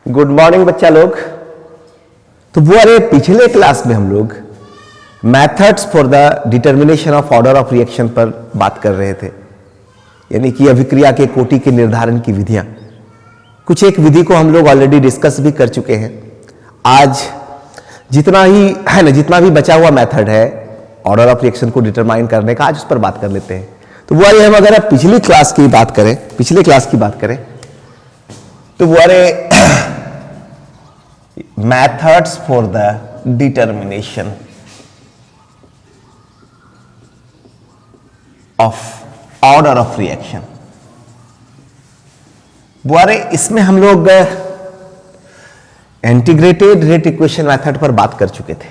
Good morning बच्चा लोग। तो वो अरे पिछले क्लास में हम लोग methods for the determination of order of reaction पर बात कर रहे थे, यानी कि अभिक्रिया के कोटि के निर्धारण की विधियां। कुछ एक विधि को हम लोग ऑलरेडी डिस्कस भी कर चुके हैं। आज जितना भी बचा हुआ मेथड है ऑर्डर ऑफ रिएक्शन को डिटरमाइन करने का, आज उस पर बात कर लेते हैं। तो वो हम अगर पिछली क्लास की बात करें तो वो methods for the determination of order of reaction। बुआरे इसमें हम लोग इंटीग्रेटेड रेट इक्वेशन मेथड पर बात कर चुके थे।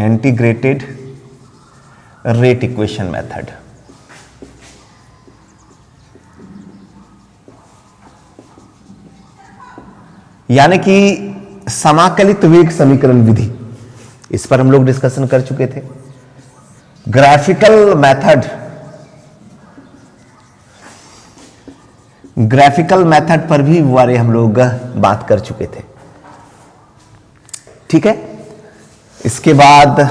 इंटीग्रेटेड रेट इक्वेशन मेथड, यानी कि समाकलित वेग समीकरण विधि, इस पर हम लोग डिस्कशन कर चुके थे। ग्राफिकल मेथड पर भी वारे हम लोग बात कर चुके थे। ठीक है, इसके बाद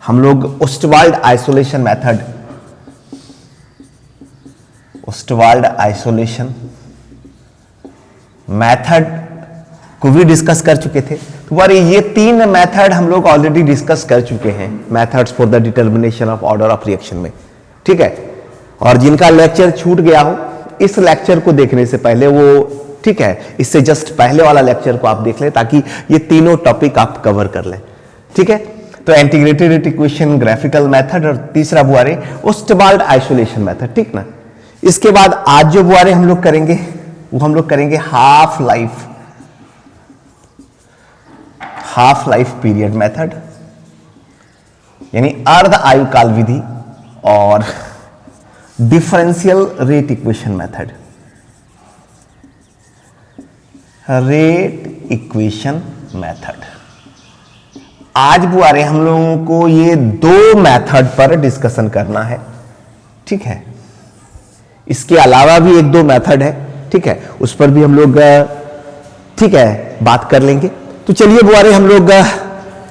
हम लोग ओस्टवाल्ड आइसोलेशन मेथड को भी डिस्कस कर चुके थे। तो बारे ये तीन मेथड हम लोग ऑलरेडी डिस्कस कर चुके हैं methods for the determination of order of reaction में। ठीक है, और जिनका लेक्चर छूट गया हो, इस लेक्चर को देखने से पहले वो, ठीक है, इससे जस्ट पहले वाला लेक्चर को आप देख लें ताकि ये तीनों टॉपिक आप कवर कर लें। ठीक है, तो integrated rate equation, graphical method और तीसरा बुआरे ओस्टवाल्ड आइसोलेशन मेथड। ठीक ना, इसके बाद आज जो बुआरे हम लोग करेंगे वो हम लोग करेंगे हाफ लाइफ पीरियड मेथड, यानी अर्ध आयुकाल विधि, और डिफरेंशियल रेट इक्वेशन मेथड। आज बुआरे हम लोगों को ये दो मेथड पर डिस्कशन करना है। ठीक है, इसके अलावा भी एक दो मेथड है, ठीक है, उस पर भी हम लोग ठीक है बात कर लेंगे। तो चलिए बुआरे हम लोग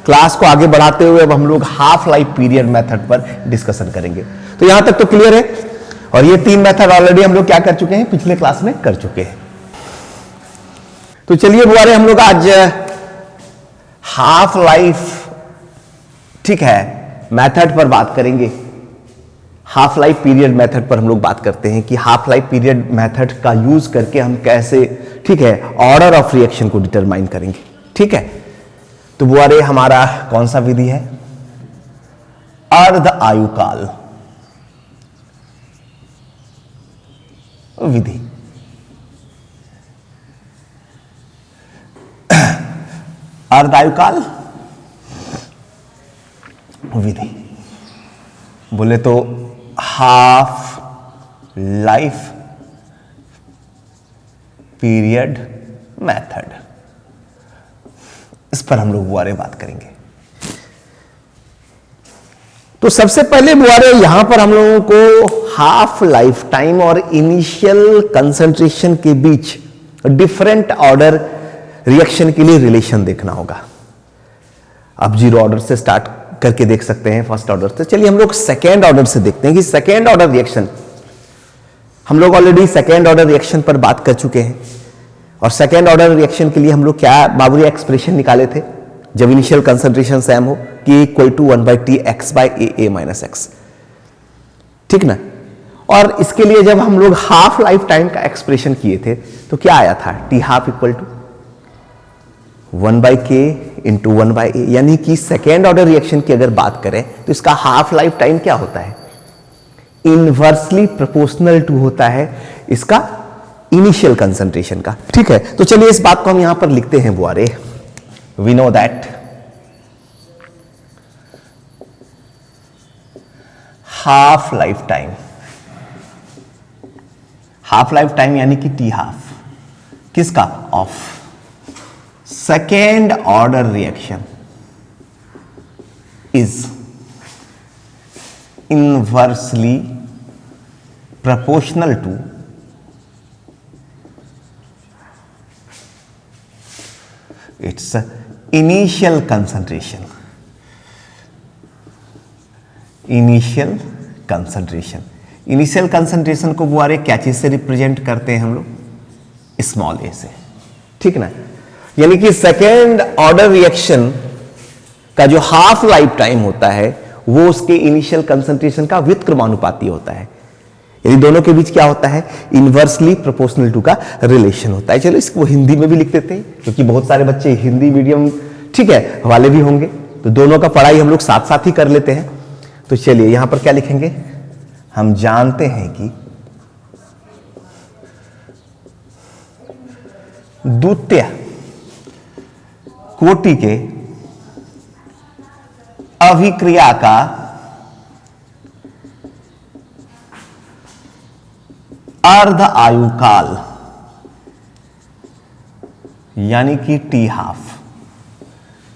क्लास को आगे बढ़ाते हुए अब हम लोग हाफ लाइफ पीरियड मेथड पर डिस्कशन करेंगे। तो यहां तक तो क्लियर है, और ये तीन मेथड ऑलरेडी हम लोग क्या कर चुके हैं, पिछले क्लास में कर चुके हैं। तो चलिए बुआरे हम लोग आज हाफ लाइफ, ठीक है, मेथड पर बात करेंगे। हाफ लाइफ पीरियड मेथड पर हम लोग बात करते हैं कि हाफ लाइफ पीरियड मेथड का यूज करके हम कैसे, ठीक है, ऑर्डर ऑफ रिएक्शन को डिटरमाइन करेंगे। ठीक है, तो बुआरे हमारा कौन सा विधि है, अर्ध आयुकाल विधि। अर्ध आयुकाल विधि बोले तो हाफ लाइफ पीरियड मेथड, इस पर हम लोग बुआरे बात करेंगे। तो सबसे पहले बुआरे यहां पर हम लोगों को हाफ लाइफ टाइम और इनिशियल कंसंट्रेशन के बीच डिफरेंट ऑर्डर रिएक्शन के लिए रिलेशन देखना होगा। आप जीरो ऑर्डर से स्टार्ट करके देख सकते हैं, फर्स्ट ऑर्डर से। चलिए हम लोग सेकेंड ऑर्डर से देखते हैं कि सेकेंड ऑर्डर रिएक्शन, हम लोग ऑलरेडी सेकेंड ऑर्डर रिएक्शन पर बात कर चुके हैं। और सेकेंड ऑर्डर रिएक्शन के लिए हम लोग क्या बाबूरी एक्सप्रेशन निकाले थे जब इनिशियल कंसंट्रेशन सेम हो, कि equal to 1/t x/a minus x। ठीक ना, और इसके लिए जब हम लोग हाफ लाइफ टाइम का एक्सप्रेशन किए थे तो क्या आया था, t half equal to 1/k into 1/a, यानी कि सेकेंड ऑर्डर रिएक्शन की अगर बात करें तो इसका हाफ लाइफ टाइम क्या होता है, इनवर्सली प्रोपोर्शनल टू होता है इसका इनिशियल कंसंट्रेशन का। ठीक है, तो चलिए इस बात को हम यहां पर लिखते हैं बुआरे। We know that half life time यानी कि टी हाफ किसका, of second order reaction is inversely proportional to its initial concentration. Initial concentration, initial concentration को बुआरे क्या चीज से रिप्रेजेंट करते हैं हम लोग? स्मॉल ए से, ठीक ना। यानी कि सेकेंड ऑर्डर रिएक्शन का जो हाफ लाइफ टाइम होता है वो उसके इनिशियल कंसंट्रेशन का व्युत्क्रमानुपाती होता है। यानी दोनों के बीच क्या होता है? इनवर्सली प्रोपोर्शनल टू का रिलेशन होता है। चलो इसको हिंदी में भी लिख देते हैं, क्योंकि बहुत सारे बच्चे हिंदी मीडियम, ठीक है, वाले भी होंगे, तो दोनों का पढ़ाई हम लोग साथ साथ ही कर लेते हैं। तो चलिए यहां पर क्या लिखेंगे? हम जानते हैं कि द्वितीय कोटि के अभिक्रिया का अर्ध आयु काल यानी कि टी हाफ,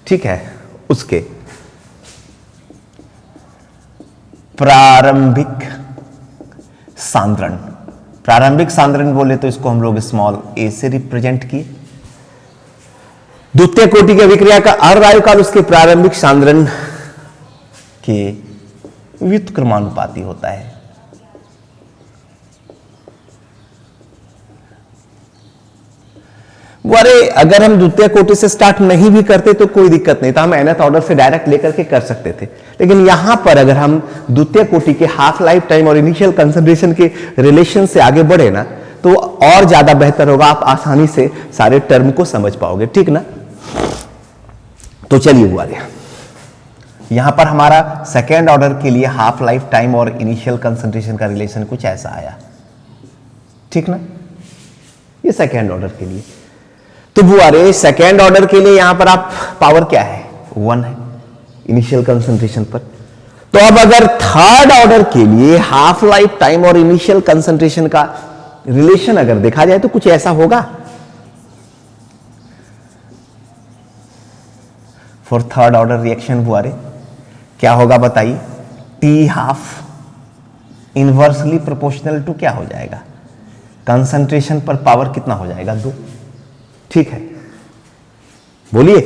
ठीक है, उसके प्रारंभिक सांद्रण, प्रारंभिक सांद्रण बोले तो इसको हम लोग स्मॉल ए से रिप्रेजेंट किए। द्वितीय कोटि की अभिक्रिया का अर्ध आयु काल उसके प्रारंभिक सांद्रण के व्युत्क्रमानुपाती होता है। अरे अगर हम द्वितीय कोटि से स्टार्ट नहीं भी करते तो कोई दिक्कत नहीं था, हम nth ऑर्डर से डायरेक्ट लेकर के कर सकते थे। लेकिन यहां पर अगर हम द्वितीय कोटि के हाफ लाइफ टाइम और इनिशियल कंसंट्रेशन के रिलेशन से आगे बढ़े ना तो और ज्यादा बेहतर होगा, आप आसानी से सारे टर्म को समझ पाओगे, ठीक ना। तो चलिए हुआ गया, यहां पर हमारा सेकेंड ऑर्डर के लिए हाफ लाइफ टाइम और इनिशियल कंसंट्रेशन का रिलेशन कुछ ऐसा आया, ठीक ना। ये सेकेंड ऑर्डर के लिए। तो बुआरे सेकेंड ऑर्डर के लिए यहां पर आप पावर क्या है? 1 है इनिशियल कंसंट्रेशन पर। तो अब अगर थर्ड ऑर्डर के लिए हाफ लाइफ टाइम और इनिशियल कंसंट्रेशन का रिलेशन अगर देखा जाए तो कुछ ऐसा होगा। फॉर थर्ड ऑर्डर रिएक्शन बुआरे क्या होगा बताइए? T half inversely proportional to क्या हो जाएगा? कंसंट्रेशन पर पावर कितना हो जाएगा? 2, ठीक है, बोलिए।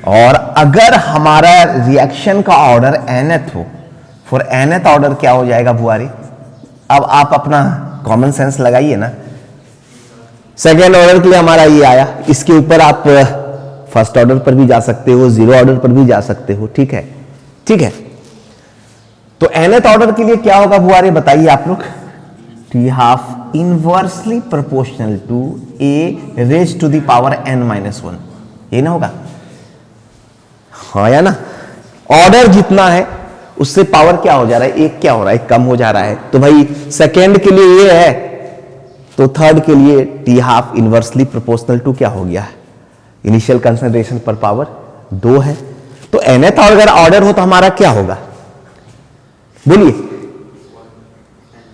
और अगर हमारा रिएक्शन का ऑर्डर nth हो, फॉर nth ऑर्डर क्या हो जाएगा बुआरी? अब आप अपना कॉमन सेंस लगाइए ना। सेकेंड ऑर्डर के लिए हमारा ये आया, इसके ऊपर आप फर्स्ट ऑर्डर पर भी जा सकते हो, जीरो ऑर्डर पर भी जा सकते हो, ठीक है, ठीक है। तो nth ऑर्डर के लिए क्या होगा बुआरे बताइए आप लोग? T half inversely proportional to A raise to the power n-1, ये ना होगा? हाँ या ना। ऑर्डर जितना है उससे पावर क्या हो जा रहा है? एक क्या हो रहा है? कम हो जा रहा है। तो भाई सेकेंड के लिए ये है, तो थर्ड के लिए T half inversely proportional to क्या हो गया? इनिशियल कंसंट्रेशन पर पावर 2 है। तो nth अगर ऑर्डर हो तो हमारा क्या होगा? बोलिए,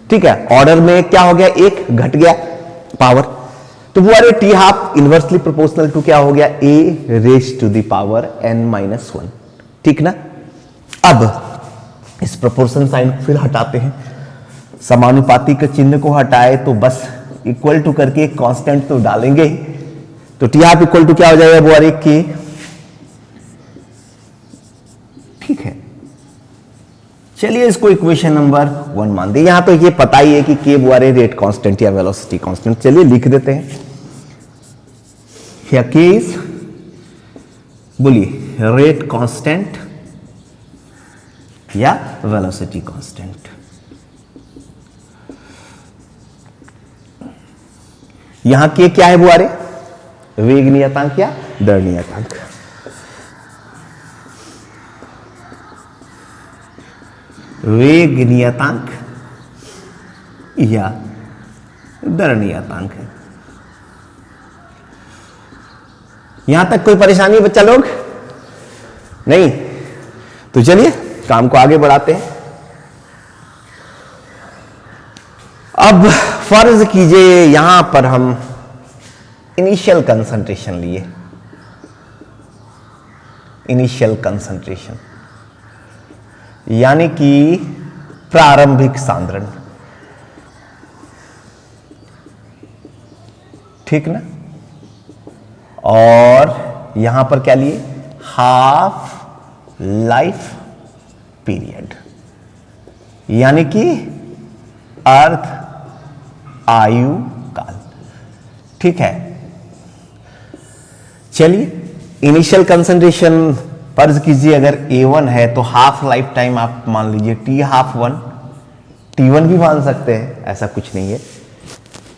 ठीक है। ऑर्डर में क्या हो गया? 1 घट गया पावर, तो वो अरे T half inversely proportional to क्या हो गया? A raise to the power n-1, ठीक ना। अब इस प्रोपोर्शन साइन फिर हटाते हैं, समानुपाती के चिन्ह को हटाए तो बस इक्वल टू करके एक कांस्टेंट तो डालेंगे ही। तो टी हाफ इक्वल टू क्या हो जाएगा वो अरे के, ठीक है। चलिए इसको इक्वेशन नंबर 1 मान दे। यहां तो ये पता ही है कि के बुआरे रेट कांस्टेंट या वेलोसिटी कांस्टेंट। चलिए लिख देते हैं, के इज, बोलिए, रेट कांस्टेंट या वेलोसिटी कांस्टेंट। यहां के क्या है बुआरे? वेग नियतांक या दर नियतांक। वेग नियतांक या दर नियतांक है। यहां तक कोई परेशानी बच्चा लोग? नहीं? तो चलिए काम को आगे बढ़ाते हैं। अब फर्ज कीजिए यहां पर हम इनिशियल कंसंट्रेशन लिए, इनिशियल कंसंट्रेशन यानी कि प्रारंभिक सांद्रण, ठीक ना। और यहां पर क्या लिए, हाफ लाइफ पीरियड, यानी कि अर्थ आयु काल। ठीक है, चलिए इनिशियल कंसंट्रेशन फर्ज कीजिए अगर A1 है तो हाफ लाइफ टाइम आप मान लीजिए T12 T1 भी मान सकते हैं, ऐसा कुछ नहीं है।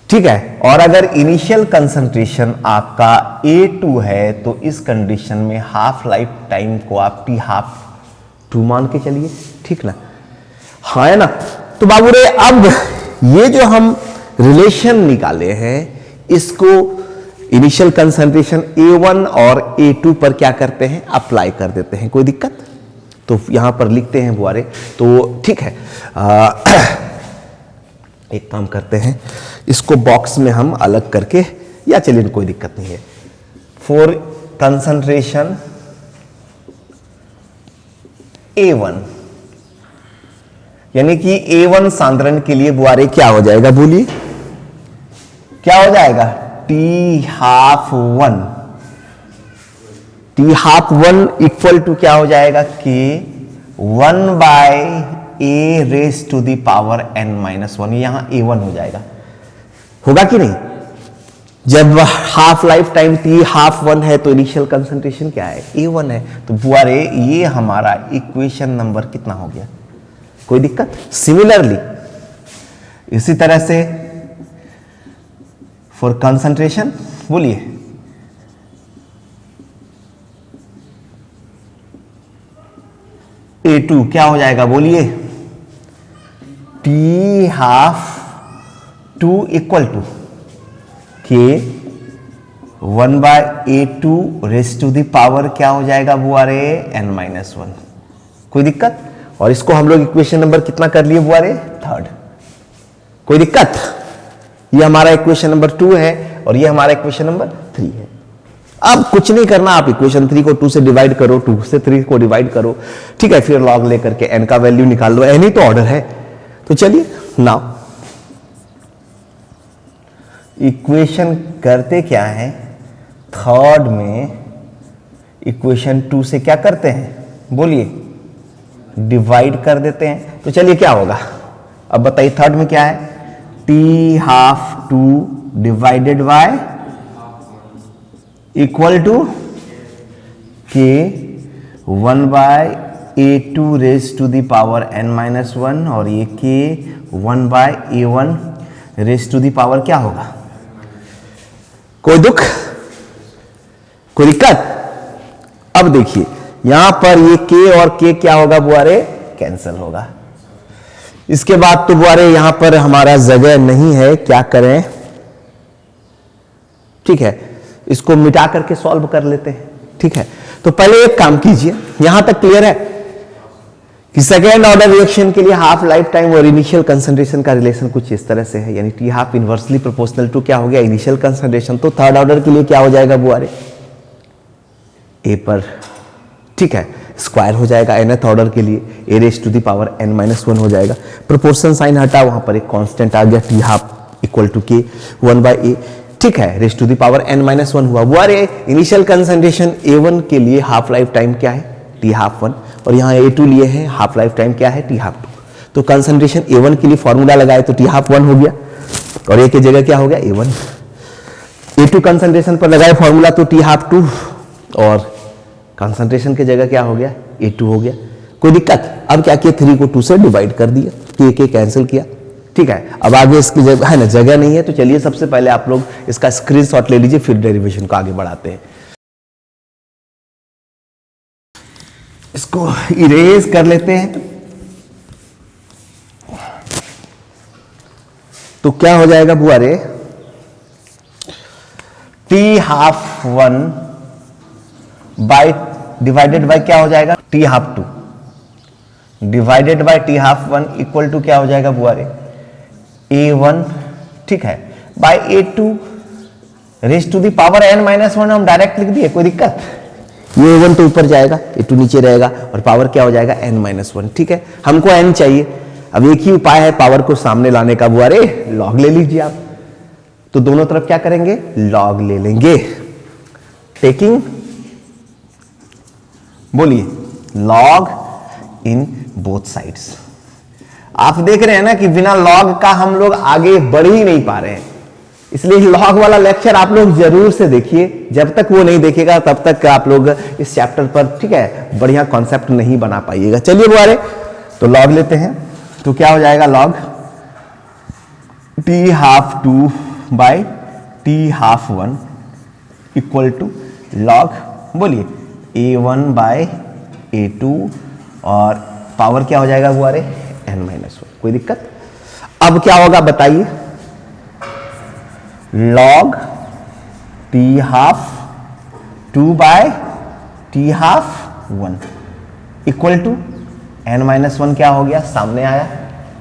ठीक है, और अगर इनिशियल कंसंट्रेशन आपका A2 है तो इस कंडीशन में हाफ लाइफ टाइम को आप T12 मान के चलिए। ठीक ना, हाँ है ना। तो बाबू रे अब ये जो हम रिलेशन निकाले हैं इसको इनिशियल कंसंट्रेशन A1 और A2 पर क्या करते हैं, अप्लाई कर देते हैं। कोई दिक्कत? तो यहां पर लिखते हैं बुआरे, तो ठीक है एक काम करते हैं, इसको बॉक्स में हम अलग करके, या चलिए कोई दिक्कत नहीं है। फॉर कंसंट्रेशन A1 यानी कि A1 सांद्रण के लिए बुआरे क्या हो जाएगा, बोलिए क्या हो जाएगा, T12 इक्वल टू क्या हो जाएगा, K 1/a raise to the power n-1, यहां A1 हो जाएगा। होगा कि नहीं? जब हाफ लाइफ टाइम T12 है तो इनिशियल कंसंट्रेशन क्या है, A1 है। तो बुआरे ये हमारा इक्वेशन नंबर कितना हो गया, कोई दिक्कत? सिमिलरली इसी तरह से फॉर कंसंट्रेशन बोलिए A2 क्या हो जाएगा, बोलिए T12 equal to K 1/A2 raise to the power क्या हो जाएगा बुआरे, n-1। कोई दिक्कत? और इसको हम लोग इक्वेशन नंबर कितना कर लिए बुआरे, 3rd। कोई दिक्कत? ये हमारा इक्वेशन नंबर 2 है और ये हमारा इक्वेशन नंबर 3 है। अब कुछ नहीं करना, आप इक्वेशन 3 को 2 से डिवाइड करो, 2 से 3 को डिवाइड करो। ठीक है, फिर लॉग लेकर के n का वैल्यू निकाल लो, n ही तो ऑर्डर है। तो चलिए नाउ इक्वेशन करते क्या है, 3rd में इक्वेशन 2 से क्या करते हैं, बोलिए डिवाइड कर देते हैं। तो चलिए क्या होगा, अब बताइए 3rd में क्या है, T12 divided by equal to K 1/A2 raise to the power n-1, और ये K 1/A1 raise to the power क्या होगा, कोई दुख, कोई दिक्कत? अब देखिए यहां पर ये K और K क्या होगा बुआरे, कैंसिल होगा। इसके बाद तो बुआरे यहां पर हमारा जगह नहीं है, क्या करें, ठीक है इसको मिटा करके सॉल्व कर लेते हैं। ठीक है, तो पहले एक काम कीजिए, यहां तक क्लियर है कि सेकेंड ऑर्डर रिएक्शन के लिए हाफ लाइफ टाइम और इनिशियल कंसंट्रेशन का रिलेशन कुछ इस तरह से है, यानी T12 इनवर्सली प्रोपोर्शनल टू क्या हो गया, इनिशियल कंसंट्रेशन। तो 3rd ऑर्डर के लिए क्या हो जाएगा बुआरे, A पर ठीक है स्क्वायर हो जाएगा, nth ऑर्डर के लिए a raise to the power n-1 हो जाएगा। प्रोपोर्शन साइन हटा, वहां पर एक कांस्टेंट आ गया, T12 equal to K 1/A। ठीक है, race to the power n-1 हुआ। वो अरे इनिशियल कंसंट्रेशन A1 के लिए हाफ लाइफ टाइम क्या है, T12, और यहाँ A2 लिए हैं हाफ लाइफ टाइम क्या है, T12। तो कंसंट्रेशन A1 के लिए फॉर्मूला लगाए तो T12 हो गया, और A की जगह क्या हो गया, A1। A2 कंसंट्रेशन पर लगाए फॉर्मूला तो T12, और कंसंट्रेशन की जगह क्या हो गया, A2 हो गया। कोई दिक्कत? अब क्या किया, 3 को 2 से डिवाइड कर दिया, K कैंसिल किया। ठीक है, अब आगे इसकी जगह है ना, जगह नहीं है, तो चलिए सबसे पहले आप लोग इसका स्क्रीनशॉट ले लीजिए, फिर डेरिवेशन को आगे बढ़ाते हैं। इसको इरेज कर लेते हैं, तो क्या हो जाएगा बुआरे, T12 बाई डिवाइडेड बाय क्या हो जाएगा, T12 divided bye T12 equal to क्या हो जाएगा बुआरे, A1। ठीक है, by A2 raise to the power n-1 हम डायरेक्ट लिख दिए, कोई दिक्कत? ये A1 तो ऊपर जाएगा, A2 नीचे रहेगा, और पावर क्या हो जाएगा, n-1। ठीक है, हमको n चाहिए। अब एक ही उपाय है पावर को सामने लाने का बुआरे, लॉग ले लीजिए आप। तो दोनों तरफ क्या करेंगे, लॉग ले लेंगे। टेकिंग, बोलिए, लॉग इन बोथ साइड्स। आप देख रहे हैं ना कि बिना लॉग का हम लोग आगे बढ़ ही नहीं पा रहे हैं, इसलिए लॉग वाला लेक्चर आप लोग जरूर से देखिए। जब तक वो नहीं देखेगा तब तक आप लोग इस चैप्टर पर, ठीक है, बढ़िया कॉन्सेप्ट नहीं बना पाइएगा। चलिए बुआरे, तो लॉग लेते हैं, तो क्या हो जाएगा, log t½ 2 by t½ 1 equal to log, बोलिए, a1 बाय a2 और पावर क्या हो जाएगा बुआरे, n-1। कोई दिक्कत? अब क्या होगा बताइए, log t½ 2 bye t½ 1 equal to n-1 क्या हो गया, सामने आया।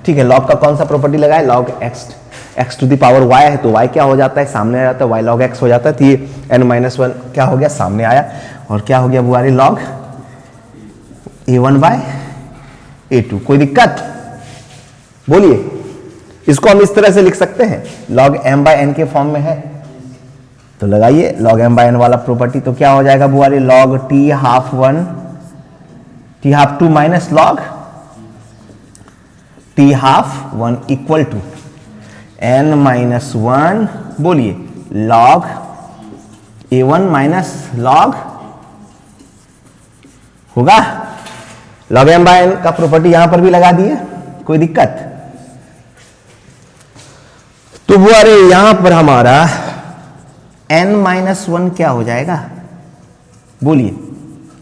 ठीक है, लॉग का कौन सा प्रॉपर्टी लगाए, log x to the power y है तो y क्या हो जाता है, सामने आ जाता है, y log x हो जाता है। तो ये n-1 क्या हो गया, सामने आया। और क्या हो गया बुआरी, लॉग a1 बाय a2। कोई दिक्कत? बोलिए, इसको हम इस तरह से लिख सकते हैं, log m बाय n के फॉर्म में है, तो लगाइए log m बाय n वाला प्रॉपर्टी। तो क्या हो जाएगा बुआरी, log t½ minus log t½ equal to n-1, बोलिए, log a1 माइनस log होगा, log m बाय n का प्रॉपर्टी यहां पर भी लगा दिए। कोई दिक्कत? तो वो अरे यहां पर हमारा n-1 क्या हो जाएगा, बोलिए,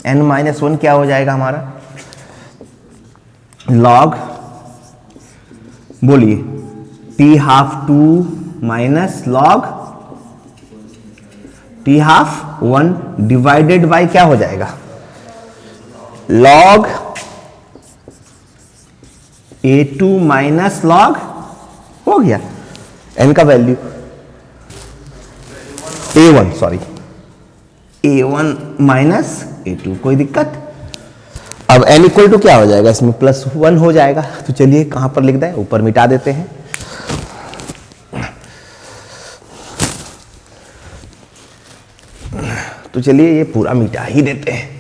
n-1 क्या हो जाएगा हमारा, log, बोलिए, t½ minus log t½ divided by क्या हो जाएगा, log a2 माइनस log, हो गया n का value a1, sorry a1 minus a2। कोई दिक्कत? अब n इक्वल टू क्या हो जाएगा, इसमें +1 हो जाएगा। तो चलिए कहां पर लिख दें, ऊपर मिटा देते हैं। तो चलिए ये पूरा मिटा ही देते हैं।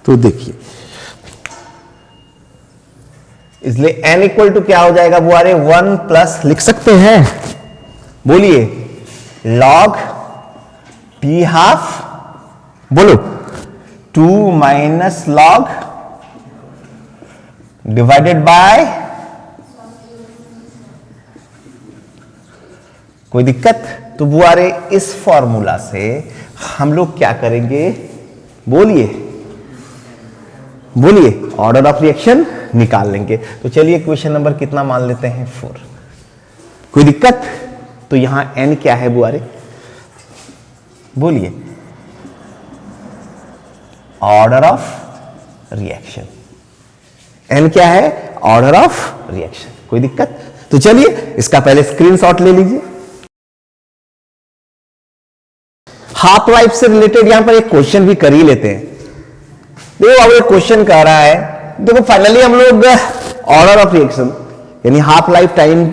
तो देखिए, इसलिए n इक्वल टू क्या हो जाएगा बुआरे, 1 प्लस लिख सकते हैं, बोलिए, log t½ बोलो 2 माइनस log डिवाइडेड बाय, कोई दिक्कत? तो बुआरे इस फॉर्मूला से हम लोग क्या करेंगे, बोलिए, बोलिए, ऑर्डर ऑफ रिएक्शन निकाल लेंगे। तो चलिए क्वेश्चन नंबर कितना मान लेते हैं, 4। कोई दिक्कत? तो यहां n क्या है बुआरे, बोलिए, ऑर्डर ऑफ रिएक्शन। n क्या है, ऑर्डर ऑफ रिएक्शन। कोई दिक्कत? तो चलिए इसका पहले स्क्रीनशॉट ले लीजिए। हाफ लाइफ से रिलेटेड यहां पर एक क्वेश्चन भी कर ही लेते हैं। देखो अब एक क्वेश्चन कह रहा है, देखो फाइनली हम लोग ऑर्डर ऑफ रिएक्शन यानी हाफ लाइफ टाइम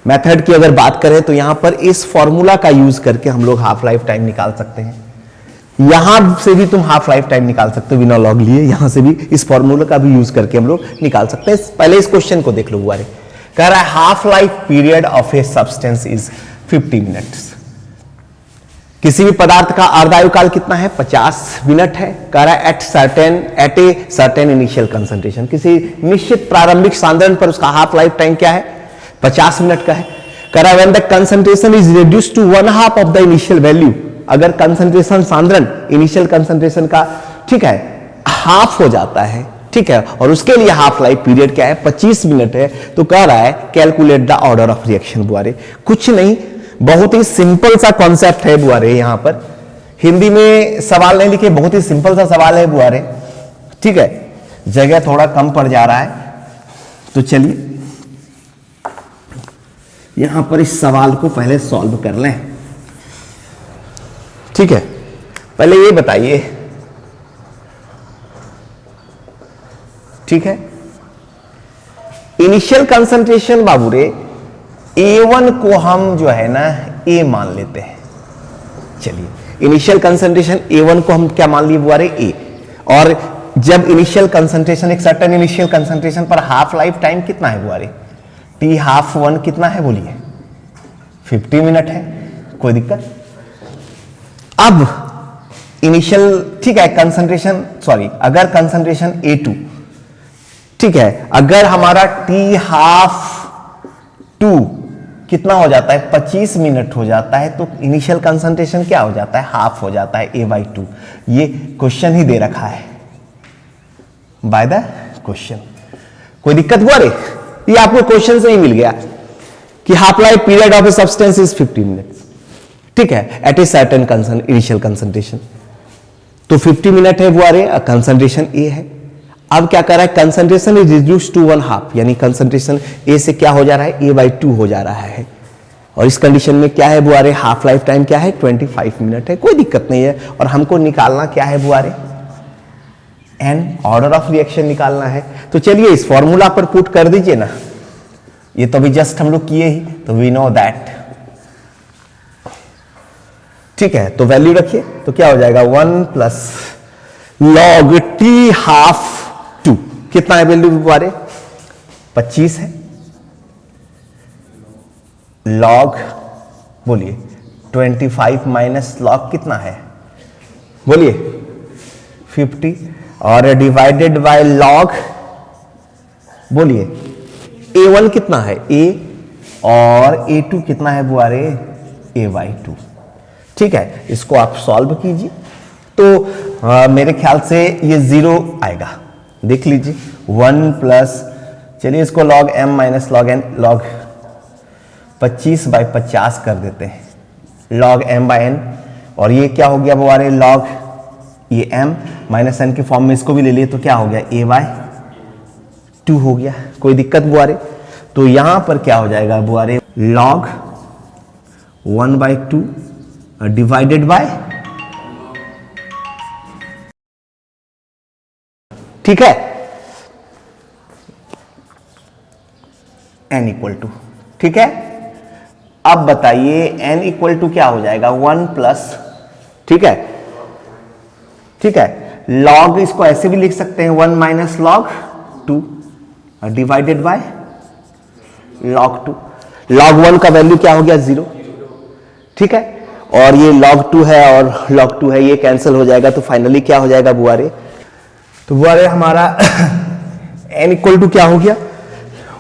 मेथड की अगर बात करें तो यहां पर इस फॉर्मूला का यूज करके हम लोग हाफ लाइफ टाइम निकाल सकते हैं। यहां से भी तुम हाफ लाइफ टाइम निकाल सकते हो बिना लॉग लिए, यहां से भी इस फॉर्मूला का भी यूज करके हम लोग निकाल सकते हैं। पहले इस क्वेश्चन को देख लो बुआरे, कह रहा है half life period of a substance is 50 minutes. किसी भी पदार्थ का अर्धायुकाल कितना है, 50 मिनट है। कह रहा है at a certain initial concentration, किसी निश्चित प्रारंभिक सांद्रण पर उसका हाफ लाइफ टाइम क्या है, 50 मिनट का है। कह रहा है when the concentration is reduced to 1/2 of the initial value, अगर कंसंट्रेशन सांद्रण इनिशियल कंसंट्रेशन का, ठीक है, हाफ हो जाता है, ठीक है, और उसके लिए हाफ लाइफ पीरियड क्या है, 25 मिनट है। तो कह रहा है calculate the order of reaction. बुआरे कुछ नहीं, बहुत ही सिंपल सा कॉन्सेप्ट है बुआरे। यहां पर हिंदी में सवाल नहीं लिखे, बहुत ही सिंपल सा सवाल है बुआरे, ठीक है, जगह थोड़ा कम पड़ जा रहा है। तो चलिए यहां पर इस सवाल को पहले सॉल्व कर लें। ठीक है, पहले ये बताइए, ठीक है, इनिशियल कंसंट्रेशन बाबू रे A1 को हम जो है ना A मान लेते हैं। चलिए, इनिशियल कंसंट्रेशन A1 को हम क्या मान लिए बुआरे A, और जब इनिशियल कंसंट्रेशन एक सर्टेन इनिशियल कंसंट्रेशन पर हाफ लाइफ टाइम कितना है बुआरे, T हाफ 1 कितना है बोलिए, 50 मिनट है, कोई दिक्कत। अब इनिशियल, ठीक है, कंसंट्रेशन, सॉरी, अगर कंसंट्रेशन A2, ठीक है, अगर हमारा T हाफ 2 कितना हो जाता है, 25 मिनट हो जाता है, तो इनिशियल कंसंट्रेशन क्या हो जाता है, हाफ हो जाता है A/2। ये क्वेश्चन ही दे रखा है बाय द क्वेश्चन। कोई दिक्कत हुआ रे, ये आपको क्वेश्चन से ही मिल गया कि half life period of a substance is 50 minutes, ठीक है, at a certain initial concentration. तो 50 मिनट है वो रे, कंसंट्रेशन ए है। अब क्या कर रहा है, कंसंट्रेशन इज रिड्यूस टू 1/2, यानी कंसंट्रेशन ए से क्या हो जा रहा है, A/2 हो जा रहा है। और इस कंडीशन में क्या है बुआरे, हाफ लाइफ टाइम क्या है, 25 मिनट है, कोई दिक्कत नहीं है। और हमको निकालना क्या है बुआरे, एन, ऑर्डर ऑफ रिएक्शन निकालना है। तो चलिए इस फॉर्मूला पर पुट कर दीजिए ना, ये तो अभी जस्ट हम लोग किए ही, तो वी नो दैट, ठीक है। तो वैल्यू रखिए, तो क्या हो जाएगा, 1 प्लस लॉग T हाफ 2, कितना है वैल्यू बुआरे, 25 है, लॉग बोलिए 25 माइनस लॉग कितना है बोलिए 50, और डिवाइडेड बाय लॉग बोलिए A1 कितना है A, और A2 कितना है बुआरे, A/2। ठीक है, इसको आप सॉल्व कीजिए तो मेरे ख्याल से ये 0 आएगा, देख लीजिए। 1 प्लस, चलिए इसको log m minus log n, log 25/50 कर देते हैं, log m/n, और ये क्या हो गया बुआरे, log ये m माइनस n के फॉर्म में इसको भी ले लिए, तो क्या हो गया, A/2 हो गया, कोई दिक्कत बुआरे। तो यहां पर क्या हो जाएगा बुआरे, log 1/2 डिवाइडेड बाय, ठीक है, n इक्वल टू, ठीक है। अब बताइए n इक्वल टू क्या हो जाएगा, 1 प्लस, ठीक है, ठीक है, log इसको ऐसे भी लिख सकते हैं, 1 minus log 2 divided by log 2। log 1 का वैल्यू क्या हो गया, 0, ठीक है, और ये log 2 है और log 2 है, ये कैंसिल हो जाएगा, तो फाइनली क्या हो जाएगा बुआरे, तो बुआरे हमारा n इक्वल टू क्या हो गया,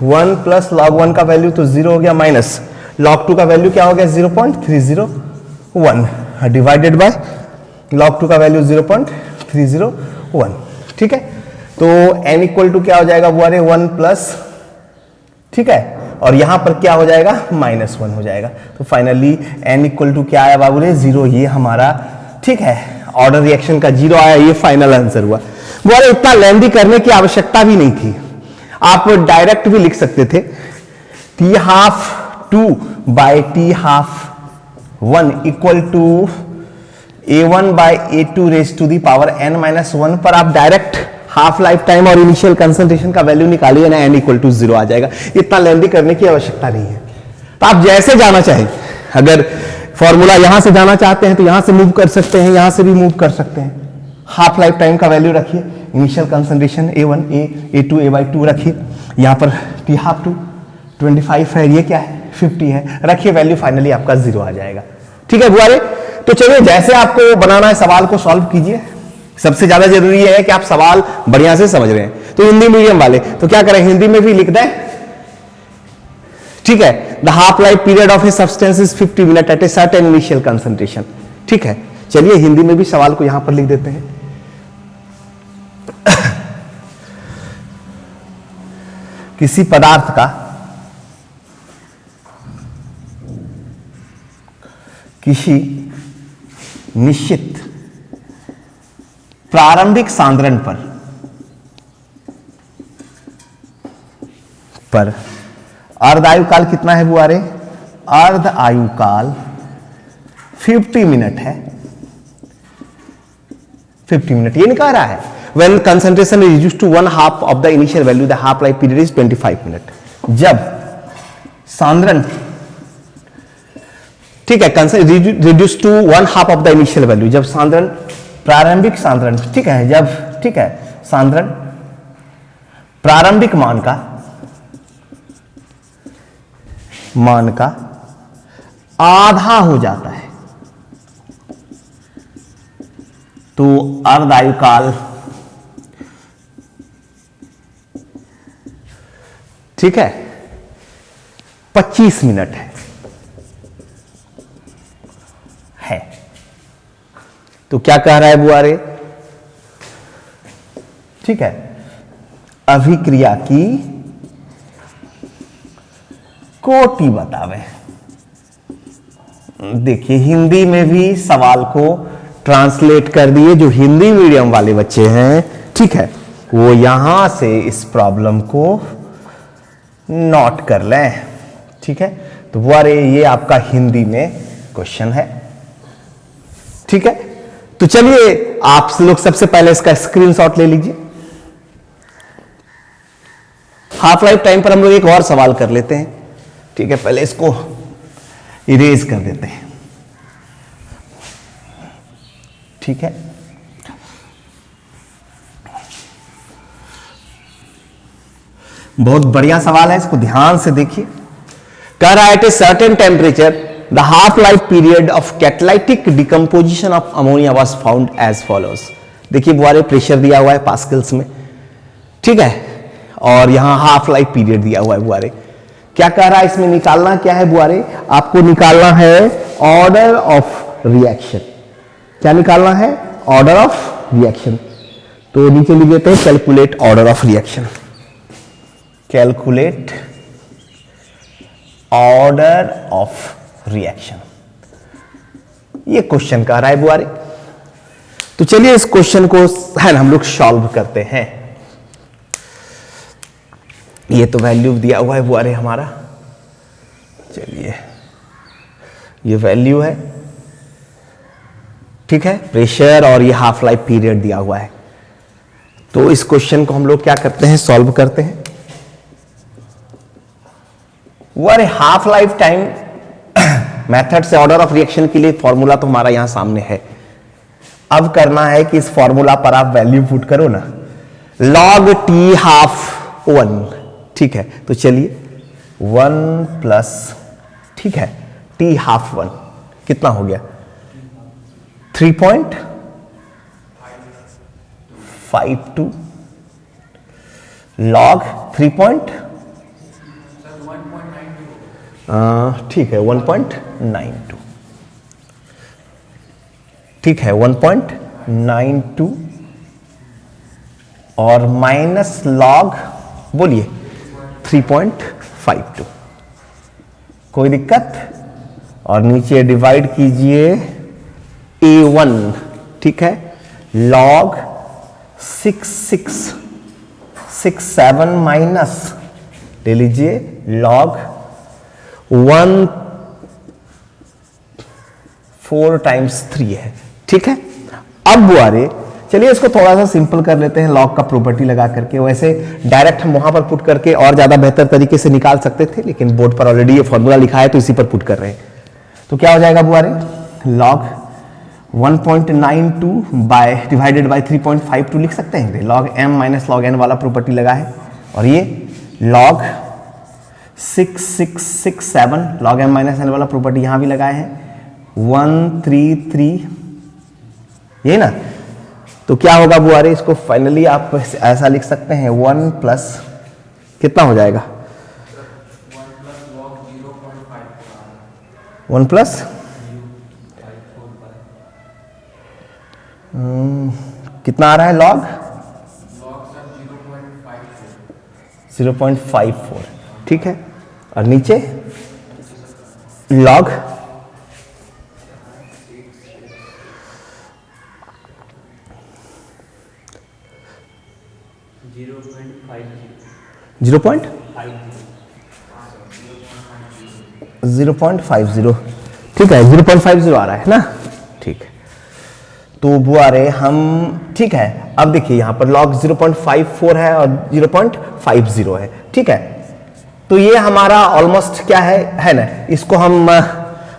1 प्लस log 1 का वैल्यू तो 0 हो गया, माइनस log 2 का वैल्यू क्या हो गया, 0.301 डिवाइडेड बाय log 2 का वैल्यू 0.301, ठीक है। तो n इक्वल टू क्या हो जाएगा बुआरे, 1 प्लस, ठीक है, और यहां पर क्या हो जाएगा, -1 हो जाएगा। तो फाइनली n इक्वल टू क्या आया बाबू रे, 0, ये हमारा, ठीक है, ऑर्डर रिएक्शन का 0 आया, ये फाइनल आंसर हुआ। बुआरे इतना लेंदी करने की आवश्यकता भी नहीं थी, आप डायरेक्ट भी लिख सकते थे, T half 2 by T half 1 equal to A1 by A2 raise to the power n-1 पर आप डायरेक्ट हाफ लाइफ टाइम और इनिशियल कंसंट्रेशन का वैल्यू निकालिए ना, n इक्वल टू 0 आ जाएगा। इतना लेंदी करने की आवश्यकता नहीं है, तो आप जैसे जाना चाहें, अगर फॉर्मूला यहां से जाना चाहते हैं तो यहां से मूव कर सकते हैं, यहां से भी मूव कर सकते हैं। हाफ लाइफ टाइम का वैल्यू रखिए, initial concentration A1 A2 A/2 रखिए, यहां पर T हाफ 2 25 है, ये क्या है 50 है, रखिए वैल्यू, फाइनली आपका 0 आ जाएगा। ठीक है बुआरे, तो चलिए जैसे आपको बनाना है सवाल को सॉल्व कीजिए। सबसे ज्यादा जरूरी है कि आप सवाल बढ़िया से समझ रहे हैं। तो हिंदी मीडियम वाले तो क्या करें, हिंदी में भी लिख दें, ठीक है, the half life period of a substance is 50 minute at a certain initial concentration. ठीक है, चलिए हिंदी में भी सवाल को यहां पर लिख देते हैं। किसी पदार्थ का किसी निश्चित प्रारंभिक सांद्रण पर पर अर्ध आयु काल कितना है बुआरे? अर्ध आयु काल 50 मिनट है। 50 मिनट ये निकाल रहा है। When concentration is reduced to 1/2 of the initial value, the half life period is 25 minute. जब सांद्रण, ठीक है, reduce to 1/2 of the initial value, जब सांद्रण, प्रारंभिक सांद्रण, ठीक है, जब, ठीक है, सांद्रण प्रारंभिक मान का आधा हो जाता है तो अर्ध आयु काल, ठीक है, 25 मिनट है। तो क्या कह रहा है बुआरे? ठीक है, अभिक्रिया की कोटि बतावे। देखिए हिंदी में भी सवाल को ट्रांसलेट कर दिए। जो हिंदी मीडियम वाले बच्चे हैं, ठीक है, वो यहां से इस प्रॉब्लम को नोट कर लें। ठीक है, तो बुआरे ये आपका हिंदी में क्वेश्चन है। ठीक है, तो चलिए आप लोग सबसे पहले इसका स्क्रीनशॉट ले लीजिए। हाफ लाइफ टाइम पर हम लोग एक और सवाल कर लेते हैं। ठीक है, पहले इसको इरेज कर देते हैं। ठीक है, बहुत बढ़िया सवाल है, इसको ध्यान से देखिए। कह रहा है at a certain temperature the half life period of catalytic decomposition of ammonia was found as follows. देखिए बुआरे प्रेशर दिया हुआ है पास्कल्स में, ठीक है, और यहां हाफ लाइफ पीरियड दिया हुआ है बुआरे। क्या कह रहा है इसमें? निकालना क्या है बुआरे? आपको निकालना है ऑर्डर ऑफ रिएक्शन। क्या निकालना है? Order of reaction. तो नीचे लिख देते हैं calculate order of reaction. Calculate order of reaction, ये क्वेश्चन कह रहा है बुआरे। तो चलिए इस क्वेश्चन को है ना हम लोग सॉल्व करते हैं। ये तो वैल्यू दिया हुआ है बुआरे हमारा। चलिए ये वैल्यू है, ठीक है, प्रेशर, और ये हाफ लाइफ पीरियड दिया हुआ है। तो इस क्वेश्चन को हम लोग क्या करते हैं? सॉल्व करते हैं। बुआरे हाफ लाइफ टाइम मेथड से ऑर्डर ऑफ रिएक्शन के लिए फॉर्मूला तो हमारा यहां सामने है। अब करना है कि इस फॉर्मूला पर आप वैल्यू पुट करो ना, log t हाफ 1। ठीक है, तो चलिए 1 प्लस, ठीक है, t हाफ 1 कितना हो गया? 3.52 log 3. ठीक है 1.92, ठीक है 1.92 और माइनस लॉग बोलिए 3.52। कोई दिक्कत? और नीचे डिवाइड कीजिए A1, ठीक है, लॉग 6667 माइनस ले लीजिए लॉग 1/4 टाइम्स 3 है। ठीक है, अब बुआरे चलिए इसको थोड़ा सा सिंपल कर लेते हैं लॉग का प्रॉपर्टी लगा करके। वैसे डायरेक्ट हम वहां पर पुट करके और ज्यादा बेहतर तरीके से निकाल सकते थे, लेकिन बोर्ड पर ऑलरेडी ये फॉर्मूला लिखा है तो इसी पर पुट कर रहे हैं। तो क्या हो जाएगा बुआरे? लॉग 1.92 बाय डिवाइडेड बाय 3.52 लिख सकते हैं। Log m minus log n वाला प्रॉपर्टी लगा है, और ये log 6667 log m minus n वाला प्रॉपर्टी यहां भी लगाए हैं 133, ये ना। तो क्या होगा बुआरे? इसको फाइनली आप ऐसा लिख सकते हैं 1 प्लस कितना हो जाएगा? 1 प्लस कितना आ रहा है लॉग? 0.54, ठीक है, और नीचे लॉग 0.50, 0.50, ठीक है, 0.50 आ रहा है ना, ठीक है। तो बुआरे हम, ठीक है, अब देखिए यहां पर log 0.54 है और 0.50 है, ठीक है। तो ये हमारा ऑलमोस्ट क्या है ना, इसको हम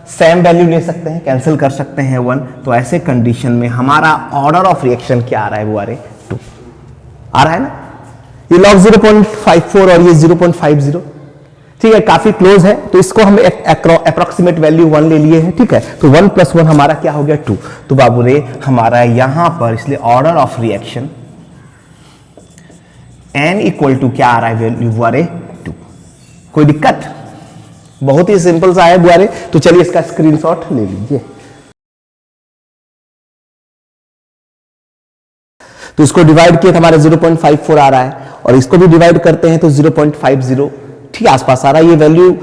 सेम वैल्यू ले सकते हैं, कैंसिल कर सकते हैं 1। तो ऐसे कंडीशन में हमारा ऑर्डर ऑफ रिएक्शन क्या आ रहा है बुआरे, 2 आ रहा है ना। ये log 0.54 और ये 0.50, ठीक है, काफी क्लोज है। तो इसको हम अप्रोक्सीमेट वैल्यू 1 ले लिए हैं, ठीक है। तो 1 + 1 हमारा क्या हो गया, 2। तो बाबू रे हमारा यहां पर इसलिए ऑर्डर ऑफ रिएक्शन n = क्या आ रहा है वैल्यू बुआरे, 2। कोई दिक्कत, बहुत ही सिंपल सा है बुआरे। तो चलिए इसका स्क्रीनशॉट ले लीजिए। तो इसको डिवाइड किए तो हमारा 0.54 आ रहा है, और इसको भी डिवाइड करते हैं तो 0.50, ठीक है, आसपास आ रहा है। ये वैल्यू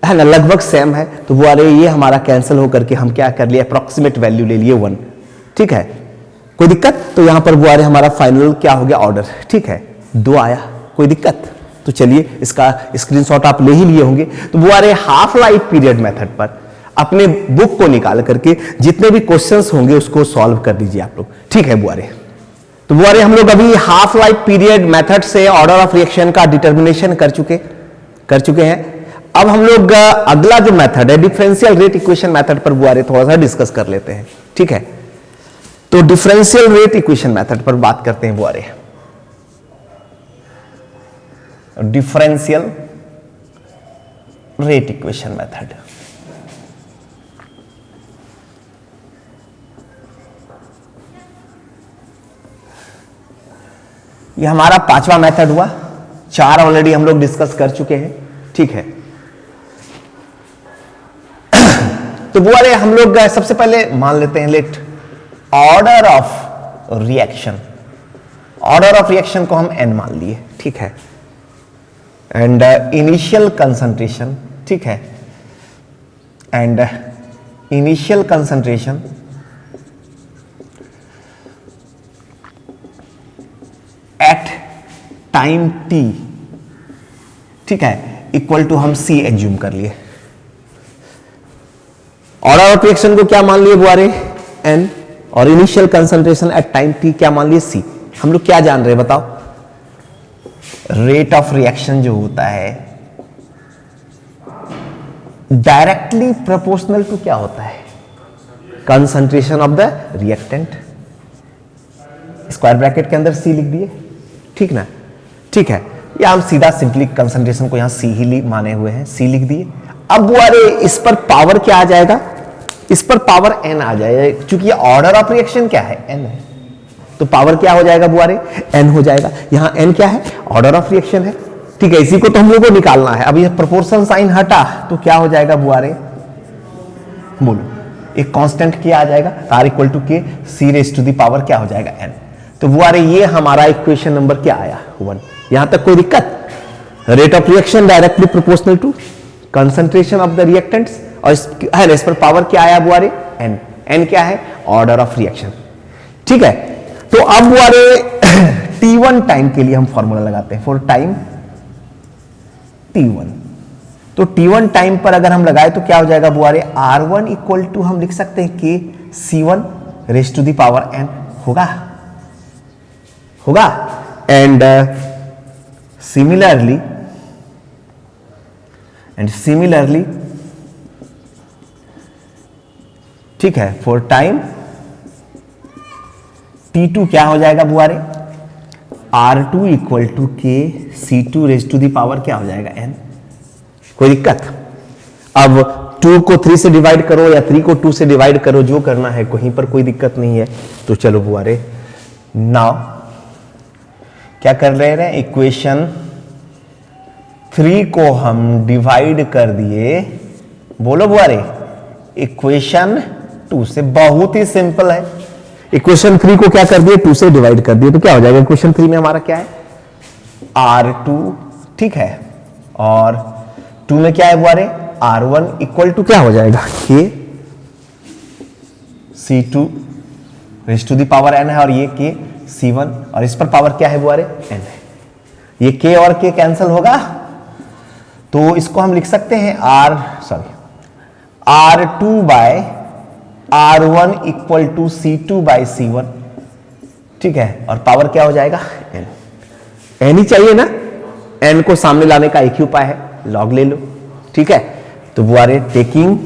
है ना, लगभग सेम है। तो वो अरे ये हमारा कैंसिल होकर के हम क्या कर लिए, अप्रोक्सीमेट वैल्यू ले लिए 1, ठीक है, कोई दिक्कत। तो यहां पर वो अरे हमारा फाइनल क्या हो गया ऑर्डर, ठीक है, 2 आया, कोई दिक्कत। तो चलिए इसका स्क्रीनशॉट आप ले ही लिए होंगे। तो वो अरे हाफ लाइफ पीरियड मेथड पर अपने बुक को निकाल करके जितने भी क्वेश्चंस होंगे उसको सॉल्व कर दीजिए आप लोग, ठीक है बुआरे। तो बुआरे हम लोग अभी हाफ लाइफ पीरियड मेथड से ऑर्डर ऑफ रिएक्शन का डिटर्मिनेशन कर चुके हैं। अब हम लोग अगला जो मेथड है डिफरेंशियल रेट इक्वेशन मेथड पर बुआरे थोड़ा सा डिस्कस कर लेते हैं, ठीक है। तो डिफरेंशियल रेट इक्वेशन मेथड पर बात करते हैं बुआरे। डिफरेंशियल रेट इक्वेशन मेथड, ये हमारा 5वां मेथड हुआ। 4 ऑलरेडी हम लोग डिस्कस कर चुके हैं, ठीक है। तो बुआरे हम लोग सबसे पहले मान लेते हैं, let order of reaction, order of reaction को हम n मान लिए, ठीक है, एंड इनिशियल कंसंट्रेशन, ठीक है, and initial concentration at time t, ठीक है, इक्वल टू हम c एज्यूम कर लिए। ऑर्डर ऑफ रिएक्शन को क्या मान लिए बुआरे, n, और initial concentration at time t क्या मान लिए, c। हम लोग क्या जान रहे हैं बताओ, रेट ऑफ रिएक्शन जो होता है डायरेक्टली प्रोपोर्शनल टू क्या होता है, concentration of the reactant. Square bracket के अंदर c लिख दिए, ठीक ना, ठीक है। या हम सीधा सिंपली कंसंट्रेशन को यहां c ही माने हुए हैं, c लिख दिए। अब बुआरे इस पर पावर क्या आ जाएगा, इस पर पावर n आ जाएगा, क्योंकि ऑर्डर ऑफ रिएक्शन क्या है, n है। तो पावर क्या हो जाएगा बुआरे, n हो जाएगा। यहां n क्या है, ऑर्डर ऑफ रिएक्शन है, ठीक है। इसी को तो हम लोग को निकालना है। अब ये प्रोपोर्शन साइन हटा तो क्या हो जाएगा बुआरे, बोलो, एक कांस्टेंट क्या आ जाएगा, r = k, c⁻⁴ क्या हो जाएगा, n। तो बुआरे ये हमारा इक्वेशन नंबर क्या आया, 1। यहां तक कोई दिक्कत, rate of reaction directly proportional to concentration of the reactants, और इस पर पावर क्या आया बुआरे, n। n क्या है, ऑर्डर ऑफ रिएक्शन, ठीक है। तो अब बुआरे t1 टाइम के लिए हम फॉर्मूला लगाते हैं, फॉर टाइम t1। तो t1 टाइम पर अगर हम लगाए तो क्या हो जाएगा बुआरे, r1 = हम लिख सकते हैं k c1⁻n होगा। एंड सिमिलरली ठीक है, फॉर टाइम t2 क्या हो जाएगा बुआरे, r2 = k c2⁻⁴ क्या हो जाएगा, n। कोई दिक्कत। अब 2 को 3 से डिवाइड करो या 3 को 2 से डिवाइड करो, जो करना है, कहीं पर कोई दिक्कत नहीं है। तो चलो बुआरे नाउ क्या कर रहे हैं, इक्वेशन 3 को हम डिवाइड कर दिए, बोलो बुआरे, इक्वेशन 2 से। बहुत ही सिंपल है, इक्वेशन 3 को क्या कर दिए, 2 से डिवाइड कर दिए। तो क्या हो जाएगा, इक्वेशन 3 में हमारा क्या है, r2, ठीक है, और 2 में क्या है बुआरे, r1 = क्या हो जाएगा, k c2⁻n है, और ये k c1, और इस पर पावर क्या है बुआरे, n है, ये K और K कैंसिल होगा, तो इसको हम लिख सकते हैं R2 by R1 equal to C2 bye C1, ठीक है। और पावर क्या हो जाएगा, n ही चाहिए ना, n को सामने लाने का एक ही उपाय है, लॉग ले लो, ठीक है। तो वो आ रहे taking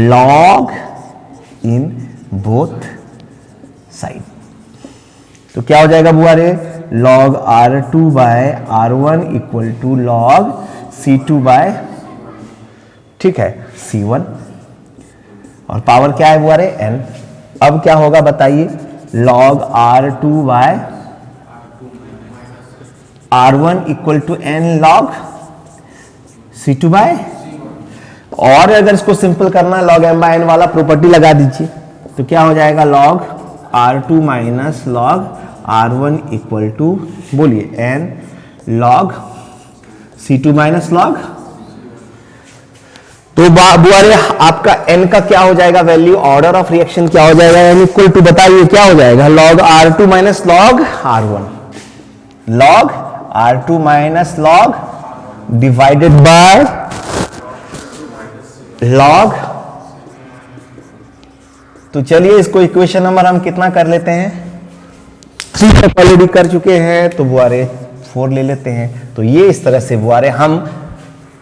log in both side, तो क्या हो जाएगा बुआरे, log R2 by R1 equal to log C2 by, ठीक है, C1, और पावर क्या है बुआरे, n। अब क्या होगा बताइए, log R2 by R1 equal to n log C2 by, और अगर इसको सिंपल करना है लॉग m बाय n वाला प्रॉपर्टी लगा दीजिए, तो क्या हो जाएगा, log R2 minus log R1 equal to बोलिए n log C2 minus log. तो बुआरे आपका n का क्या हो जाएगा वैल्यू, ऑर्डर ऑफ रिएक्शन क्या हो जाएगा, n इक्वल टू बताइए क्या हो जाएगा, log R2 minus log R1, log R2 minus log divided by log. तो चलिए इसको इक्वेशन नंबर हम कितना कर लेते हैं, 3 तक ऑलरेडी कर चुके हैं, तो बुआरे 4 ले लेते हैं। तो ये इस तरह से बुआरे हम,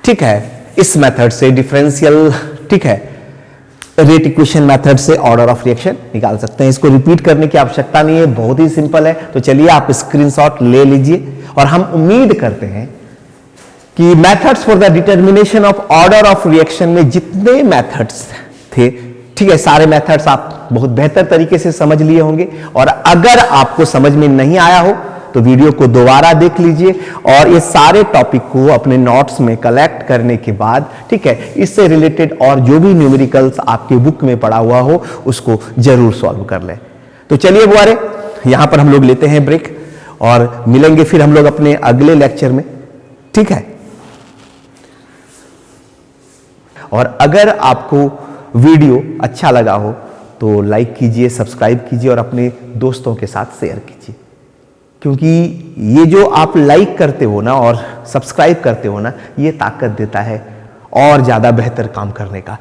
ठीक है, इस मेथड से डिफरेंशियल, ठीक है, रेट इक्वेशन मेथड से ऑर्डर ऑफ रिएक्शन निकाल सकते हैं। इसको रिपीट करने की आवश्यकता नहीं है, बहुत ही सिंपल है। तो चलिए आप स्क्रीनशॉट ले लीजिए, और हम उम्मीद करते हैं कि methods for the determination of order of reaction में जितने मेथड्स थे, ठीक है, सारे मेथड्स आप बहुत बेहतर तरीके से समझ लिए होंगे। और अगर आपको समझ में नहीं आया हो तो वीडियो को दोबारा देख लीजिए, और ये सारे टॉपिक को अपने नोट्स में कलेक्ट करने के बाद, ठीक है, इससे रिलेटेड और जो भी न्यूमेरिकल्स आपके बुक में पड़ा हुआ हो उसको जरूर सॉल्व कर लें। तो चलिए बुआरे यहां पर हम लोग लेते हैं ब्रेक, और मिलेंगे फिर हम लोग अपने अगले लेक्चर में, ठीक है। और अगर आपको वीडियो अच्छा लगा हो तो लाइक कीजिए, सब्सक्राइब कीजिए और अपने दोस्तों के साथ शेयर कीजिए, क्योंकि ये जो आप लाइक करते हो ना और सब्सक्राइब करते हो ना, ये ताकत देता है और ज्यादा बेहतर काम करने का।